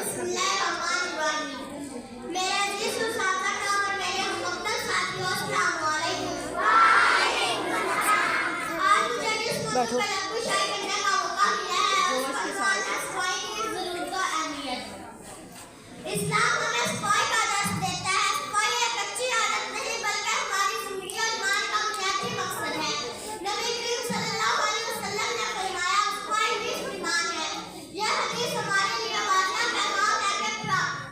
बिस्मिल्लाहिर्रहमानिर्रहीम। मेरा जिस्म सादा और मेरे मुक़द्दस साथियों अस्सलाम वालेकुम। आज मुझे जिस मौजूद पर आपको शायद करने का मौका मिला है उसका नाम है सफाई की ज़रूरत और अहमियत। इस्लाम हमें सफाई का दर्स देता है। सफाई एक अच्छी आदत नहीं बल्कि हमारी ज़िंदगी और ईमान का बुनियादी मकसद है। नबी करीम सल्लल्लाहु अलैहि वसल्लम ने फरमाया सफाई निस्फ़ ईमान है। यह हदीस हमारे लिए वाज़ेह पैगाम है कि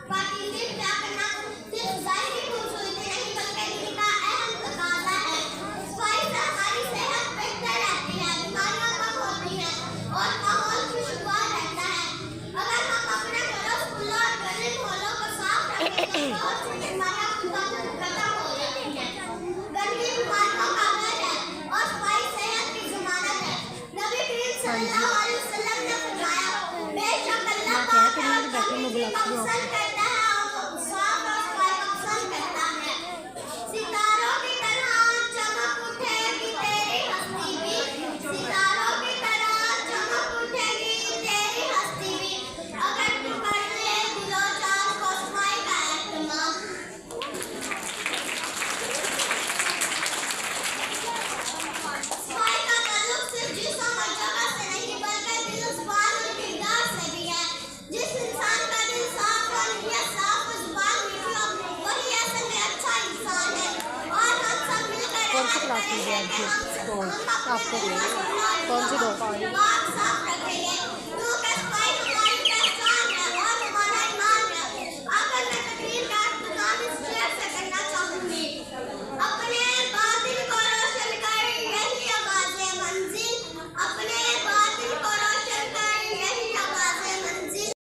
पाकीज़गी पैदा करना सिर्फ ज़ाहिरी खूबसूरती नहीं बल्कि दीन का अहम तकाज़ा है। सफाई से हमारी सेहत बेहतर रहती है, बीमारियां कम होती हैं और माहौल खुशगवार रहता है। अगर हम अपने घरों, स्कूलों और गली मोहल्लों को साफ रखें तो बहुत सी बीमारियां खत्म हो जाती हैं। गंदगी बीमारियों का घर है और सफाई सेहत की ज़मानत है। नबी करीम सल्लल्लाहु अलैहि वसल्लम ने फरमाया बेशक अल्लाह पाक है और गंदगी को पसंद करता है और साफ और सफाई को पसंद करता है। सितारों की तरह चमक उठेगी तेरी हस्ती भी, सितारों की तरह चमक उठेगी तेरी हस्ती भी अगर तू कर ले दिलो जान को सफाई का एहतमाम। सफाई का ताल्लुक सिर्फ जिस्म और जगह से नहीं बल्कि दिल, ज़ुबान और किरदार से भी है। जिस इंसान का दिल साफ और नीयत साफ और ज़ुबान मीठी हो वही असल में अच्छा इंसान है। और हम सब मिलकर कौन सी क्लास में करेंगे कि आपको हम अपने दिल और ज़ुबान कौन सी दो को पाक साफ रखेंगे।